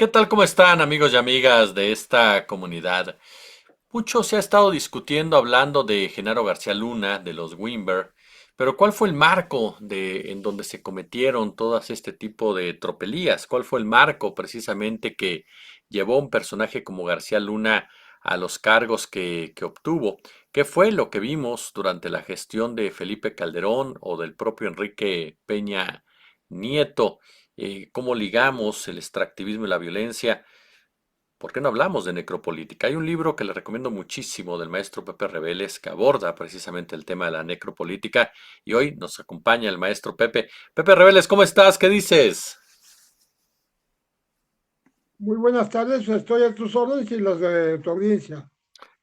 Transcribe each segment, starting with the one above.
¿Qué tal? ¿Cómo están amigos y amigas de esta comunidad? Mucho se ha estado discutiendo hablando de Genaro García Luna, de los Wimber, pero ¿cuál fue el marco en donde se cometieron todas este tipo de tropelías? ¿Cuál fue el marco precisamente que llevó a un personaje como García Luna a los cargos que obtuvo? ¿Qué fue lo que vimos durante la gestión de Felipe Calderón o del propio Enrique Peña Nieto? ¿Cómo ligamos el extractivismo y la violencia? ¿Por qué no hablamos de necropolítica? Hay un libro que le recomiendo muchísimo del maestro Pepe Reveles que aborda precisamente el tema de la necropolítica y hoy nos acompaña el maestro Pepe. Pepe Reveles, ¿cómo estás? ¿Qué dices? Muy buenas tardes, estoy a tus órdenes y las de tu audiencia.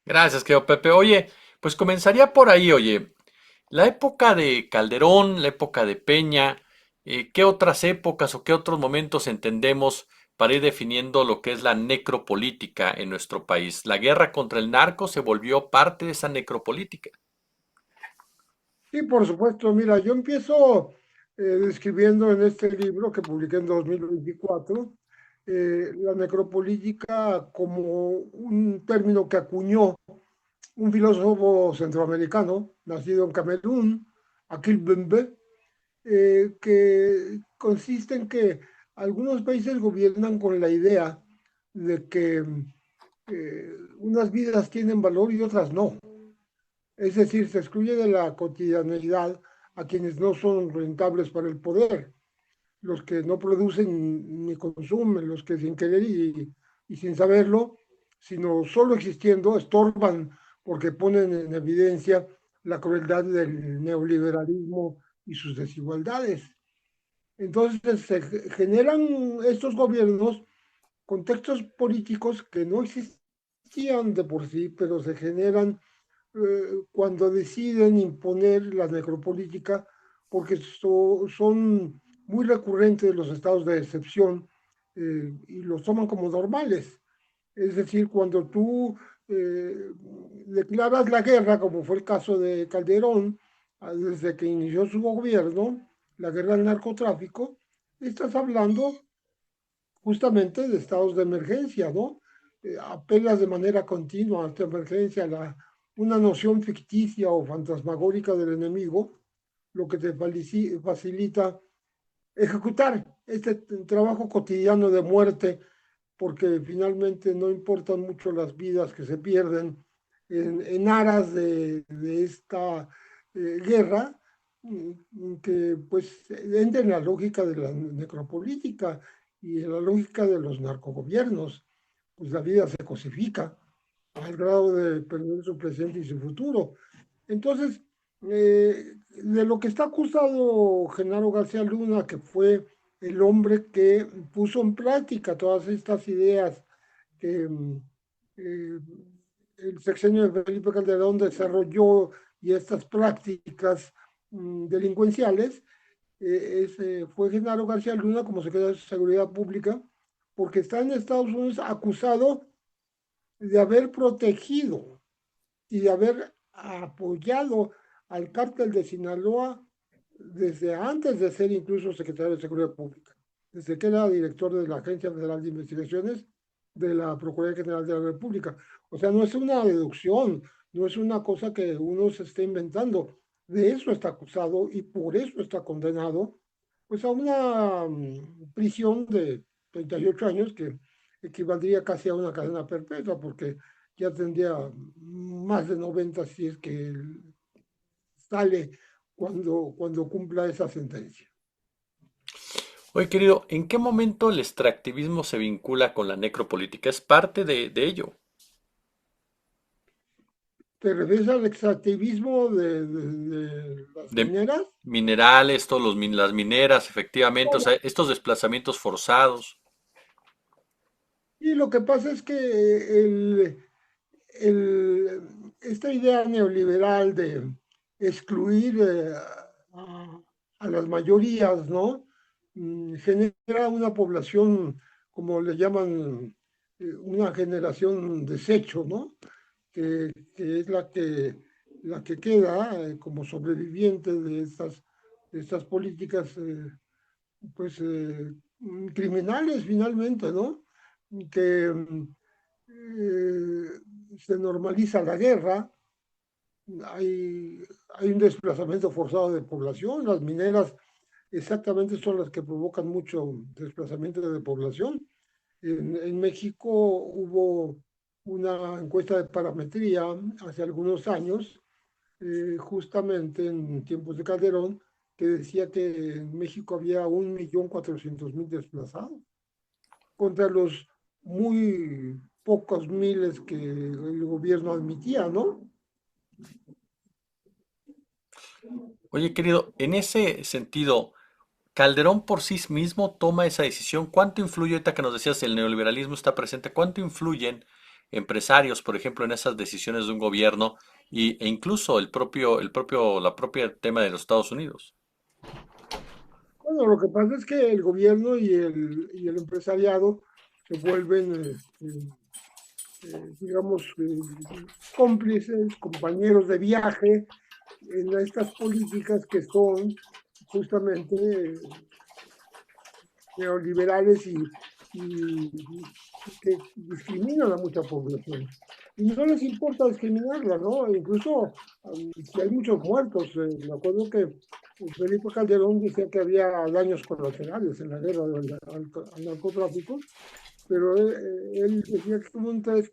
Gracias, querido Pepe. Oye, pues comenzaría por ahí, oye. La época de Calderón, la época de Peña, ¿qué otras épocas o qué otros momentos entendemos para ir definiendo lo que es la necropolítica en nuestro país? La guerra contra el narco se volvió parte de esa necropolítica. Sí, por supuesto, mira, yo empiezo describiendo en este libro que publiqué en 2024 la necropolítica como un término que acuñó un filósofo centroamericano, nacido en Camerún, Akil Bembe, que consiste en que algunos países gobiernan con la idea de que unas vidas tienen valor y otras no. Es decir, se excluye de la cotidianeidad a quienes no son rentables para el poder, los que no producen ni consumen, los que sin querer y sin saberlo, sino solo existiendo, estorban porque ponen en evidencia la crueldad del neoliberalismo y sus desigualdades. Entonces se generan estos gobiernos contextos políticos que no existían de por sí, pero se generan cuando deciden imponer la necropolítica, porque son muy recurrentes los estados de excepción y los toman como normales. Es decir, cuando tú eh, declaras la guerra, como fue el caso de Calderón, desde que inició su gobierno, la guerra al narcotráfico, estás hablando justamente de estados de emergencia, ¿no? Apelas de manera continua a esta emergencia, una noción ficticia o fantasmagórica del enemigo, lo que te facilita ejecutar este trabajo cotidiano de muerte, porque finalmente no importan mucho las vidas que se pierden en aras de esta guerra, que pues entra en la lógica de la necropolítica y en la lógica de los narcogobiernos, pues la vida se cosifica al grado de perder su presente y su futuro. Entonces, de lo que está acusado Genaro García Luna, que fue el hombre que puso en práctica todas estas ideas que eh, el sexenio de Felipe Calderón desarrolló y estas prácticas delincuenciales, fue Genaro García Luna como secretario de Seguridad Pública, porque está en Estados Unidos acusado de haber protegido y de haber apoyado al cártel de Sinaloa desde antes de ser incluso secretario de Seguridad Pública, desde que era director de la Agencia Federal de Investigaciones de la Procuraduría General de la República. O sea, no es una deducción, no es una cosa que uno se esté inventando. De eso está acusado y por eso está condenado pues a una prisión de 38 años que equivaldría casi a una cadena perpetua porque ya tendría más de 90 si es que sale cuando cumpla esa sentencia. Oye, querido, ¿en qué momento el extractivismo se vincula con la necropolítica? ¿Es parte de ello? ¿Te refieres al extractivismo de las De mineras? minerales, las mineras, efectivamente, o sea, estos desplazamientos forzados. Y lo que pasa es que esta idea neoliberal de excluir a, a las mayorías, ¿no? Genera una población, como le llaman, una generación desecho, ¿no? Que es la que queda como sobreviviente de estas políticas pues criminales finalmente, ¿no? que eh, se normaliza la guerra, hay, hay un desplazamiento forzado de población, las mineras exactamente son las que provocan mucho desplazamiento de población. En México hubo una encuesta de parametría hace algunos años, justamente en tiempos de Calderón, que decía que en México había 1.400.000 desplazados, contra los muy pocos miles que el gobierno admitía, ¿no? Oye, querido, en ese sentido, Calderón por sí mismo toma esa decisión. ¿Cuánto influye, ahorita que nos decías, el neoliberalismo está presente? ¿Cuánto influyen empresarios, por ejemplo, en esas decisiones de un gobierno e incluso la propia tema de los Estados Unidos? Bueno, lo que pasa es que el gobierno y el empresariado se vuelven, digamos, cómplices, compañeros de viaje en estas políticas que son justamente neoliberales y que discriminan a mucha población. Y no les importa discriminarla, ¿no? Incluso si hay muchos muertos, me acuerdo que Felipe Calderón decía que había daños colaterales en la guerra al narcotráfico, pero él decía que como un 3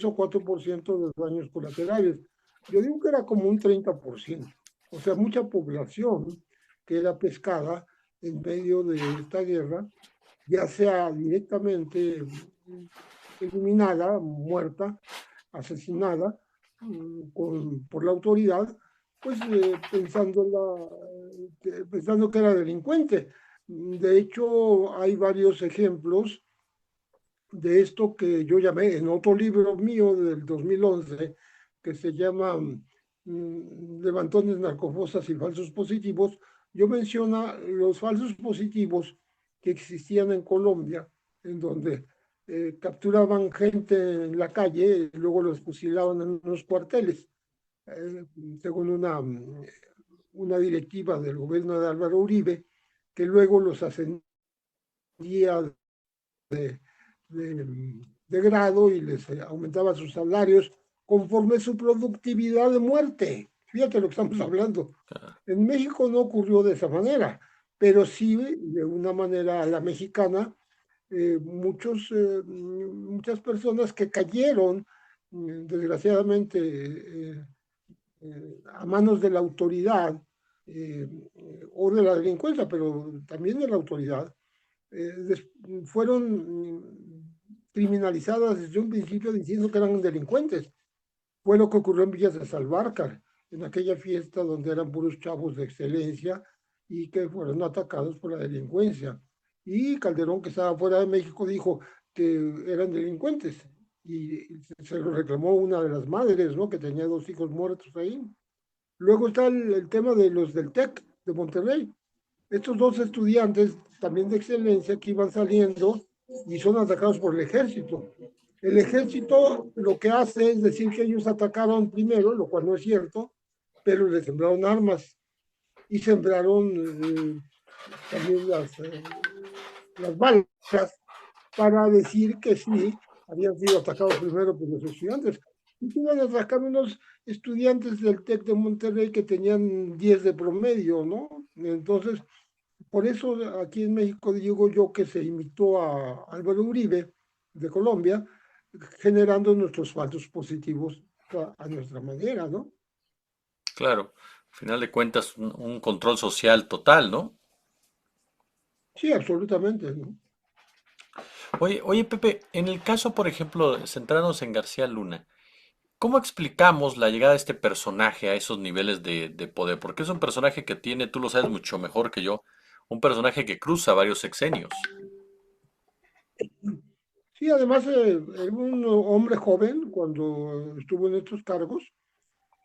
o 4% de daños colaterales. Yo digo que era como un 30%, o sea, mucha población que era pescada en medio de esta guerra, ya sea directamente eliminada, muerta, asesinada por la autoridad, pues pensando que era delincuente. De hecho, hay varios ejemplos de esto que yo llamé en otro libro mío del 2011, que se llama Levantones, Narcofosas y Falsos Positivos. Yo menciono los falsos positivos que existían en Colombia, en donde capturaban gente en la calle y luego los fusilaban en unos cuarteles, eh, según una directiva del gobierno de Álvaro Uribe, que luego los ascendía de grado y les aumentaba sus salarios conforme su productividad de muerte. Fíjate lo que estamos hablando. En México no ocurrió de esa manera, pero sí de una manera a la mexicana, muchas personas que cayeron, desgraciadamente, a manos de la autoridad o de la delincuencia, pero también de la autoridad, fueron criminalizadas desde un principio diciendo que eran delincuentes. Fue lo que ocurrió en Villas de Salvarcar, en aquella fiesta donde eran puros chavos de excelencia y que fueron atacados por la delincuencia. Y Calderón, que estaba fuera de México, dijo que eran delincuentes y se lo reclamó una de las madres, ¿no? Que tenía 2 hijos muertos ahí. Luego está el tema de los del TEC de Monterrey, estos dos estudiantes también de excelencia que iban saliendo y son atacados por el ejército. El ejército lo que hace es decir que ellos atacaron primero, lo cual no es cierto, pero les sembraron armas y sembraron también las balas para decir que sí, habían sido atacados primero por los estudiantes. Y que iban a atacar unos estudiantes del TEC de Monterrey que tenían 10 de promedio, ¿no? Entonces, por eso aquí en México digo yo que se imitó a Álvaro Uribe de Colombia, generando nuestros falsos positivos a nuestra manera, ¿no? Claro, al final de cuentas, un control social total, ¿no? Sí, absolutamente, ¿no? Oye, Pepe, en el caso, por ejemplo, centrarnos en García Luna, ¿cómo explicamos la llegada de este personaje a esos niveles de poder? Porque es un personaje que tiene, tú lo sabes mucho mejor que yo, un personaje que cruza varios sexenios. Sí, además era un hombre joven cuando estuvo en estos cargos.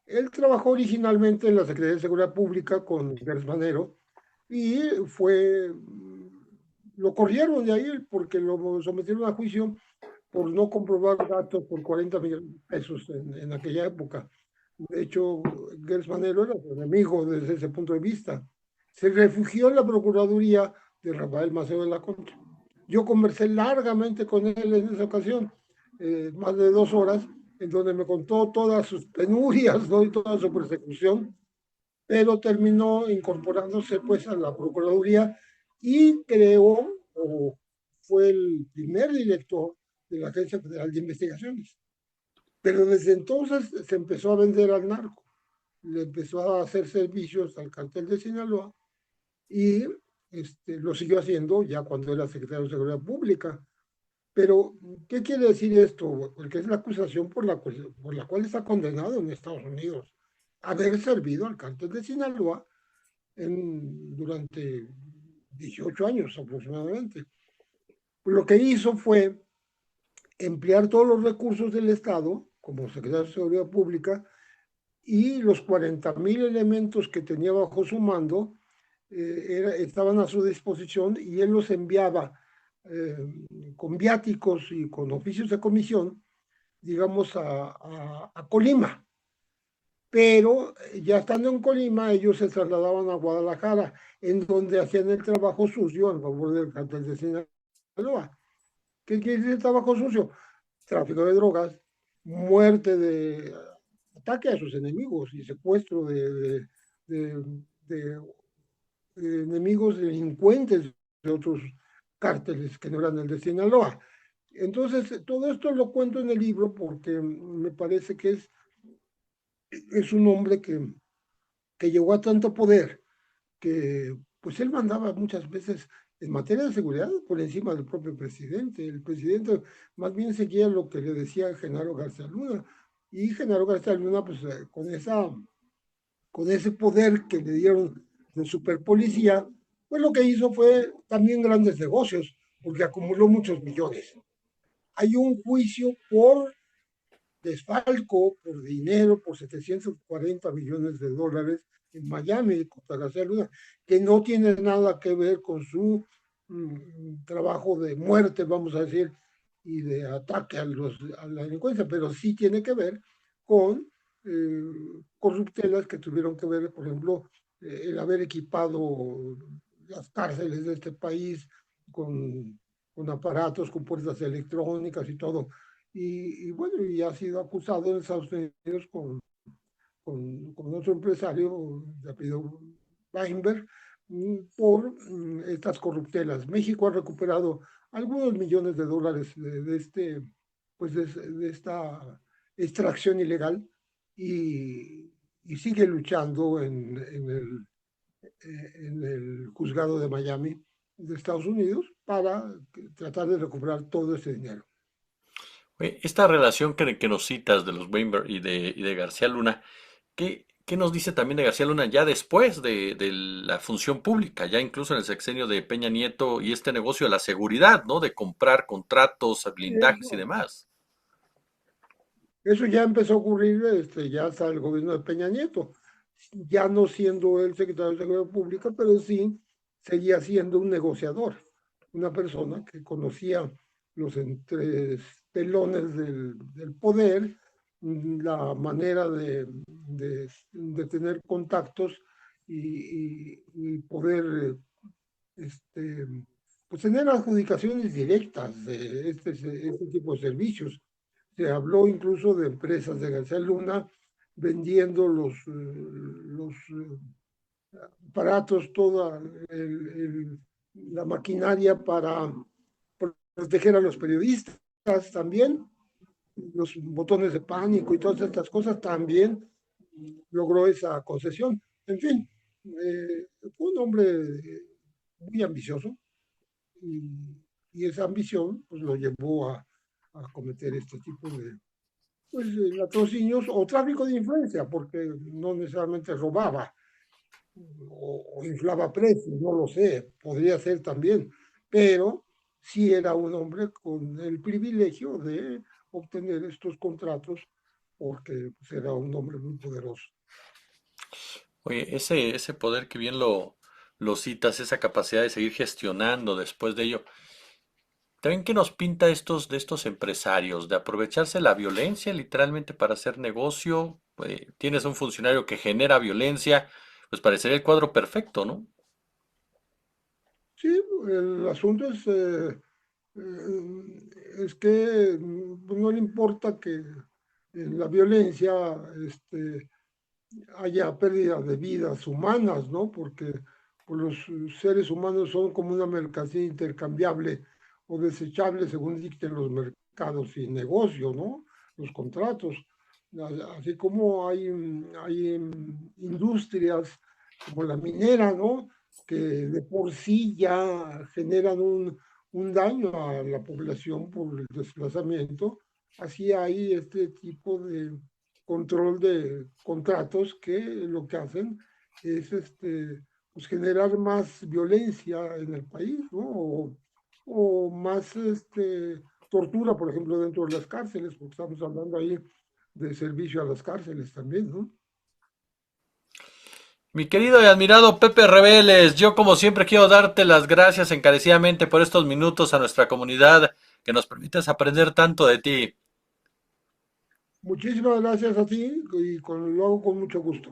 Él trabajó originalmente en la Secretaría de Seguridad Pública con Gers Manero y lo corrieron de ahí porque lo sometieron a juicio por no comprobar datos por 40 millones de pesos en aquella época. De hecho, Gers Manero era su enemigo desde ese punto de vista. Se refugió en la Procuraduría de Rafael Maceo de la Concha. Yo conversé largamente con él en esa ocasión, más de 2 horas, en donde me contó todas sus penurias, ¿no? Y toda su persecución, pero terminó incorporándose pues a la Procuraduría y creó, o fue el primer director de la Agencia Federal de Investigaciones. Pero desde entonces se empezó a vender al narco, le empezó a hacer servicios al cartel de Sinaloa y lo siguió haciendo ya cuando era secretario de Seguridad Pública. Pero, ¿qué quiere decir esto? Porque es la acusación por la cual está condenado en Estados Unidos. Haber servido al cártel de Sinaloa durante 18 años aproximadamente. Lo que hizo fue emplear todos los recursos del Estado, como secretario de Seguridad Pública, y los 40,000 elementos que tenía bajo su mando estaban a su disposición y él los enviaba eh, con viáticos y con oficios de comisión, digamos, a Colima. Pero ya estando en Colima, ellos se trasladaban a Guadalajara, en donde hacían el trabajo sucio en favor del cartel de Sinaloa. ¿Qué quiere decir trabajo sucio? Tráfico de drogas, muerte de ataque a sus enemigos y secuestro de, de enemigos delincuentes de otros cárteles que no eran el de Sinaloa. Entonces, todo esto lo cuento en el libro porque me parece que es un hombre que llegó a tanto poder que pues él mandaba muchas veces en materia de seguridad por encima del propio presidente. El presidente más bien seguía lo que le decía Genaro García Luna. Y Genaro García Luna, pues con ese poder que le dieron de superpolicía, pues lo que hizo fue también grandes negocios, porque acumuló muchos millones. Hay un juicio por desfalco, por dinero, por 740 millones de dólares en Miami contra García Luna, que no tiene nada que ver con su trabajo de muerte, vamos a decir, y de ataque a la delincuencia, pero sí tiene que ver con corruptelas que tuvieron que ver, por ejemplo, el haber equipado las cárceles de este país con aparatos, con puertas electrónicas y todo. Y bueno, y ha sido acusado en Estados Unidos con otro empresario de apellido Weinberg por estas corruptelas. México ha recuperado algunos millones de dólares pues de esta extracción ilegal y sigue luchando en el juzgado de Miami de Estados Unidos para tratar de recuperar todo ese dinero. Oye, esta relación que nos citas de los Weinberg y de García Luna, ¿qué nos dice también de García Luna ya después de la función pública, ya incluso en el sexenio de Peña Nieto y este negocio de la seguridad, ¿no? De comprar contratos, blindajes y Eso, demás. Eso ya empezó a ocurrir ya hasta el gobierno de Peña Nieto, ya no siendo el secretario de Seguridad Pública, pero sí seguía siendo un negociador, una persona que conocía los entretelones del poder, la manera de tener contactos y poder este, pues tener adjudicaciones directas de este tipo de servicios. Se habló incluso de empresas de García Luna vendiendo los aparatos, toda la maquinaria para proteger a los periodistas también, los botones de pánico y todas estas cosas también logró esa concesión. En fin, fue un hombre muy ambicioso y, y esa ambición pues, lo llevó a cometer este tipo de pues, latrocinios o tráfico de influencia, porque no necesariamente robaba o inflaba precios, no lo sé, podría ser también, pero sí era un hombre con el privilegio de obtener estos contratos porque pues, era un hombre muy poderoso. Oye, ese poder que bien lo citas, esa capacidad de seguir gestionando después de ello, también que nos pinta de estos empresarios, de aprovecharse la violencia literalmente para hacer negocio. Tienes un funcionario que genera violencia, pues parecería el cuadro perfecto, ¿no? Sí, el asunto es es que pues, no le importa que en la violencia haya pérdida de vidas humanas, ¿no? Porque pues, los seres humanos son como una mercancía intercambiable o desechable según dicten los mercados y negocios, ¿no? Los contratos. Así como hay industrias como la minera, ¿no? Que de por sí ya generan un daño a la población por el desplazamiento. Así hay este tipo de control de contratos que lo que hacen es pues generar más violencia en el país, ¿no? O más tortura, por ejemplo, dentro de las cárceles, porque estamos hablando ahí de servicio a las cárceles también, ¿no? Mi querido y admirado Pepe Rebeles, yo como siempre quiero darte las gracias encarecidamente por estos minutos a nuestra comunidad que nos permites aprender tanto de ti. Muchísimas gracias a ti y lo hago con mucho gusto.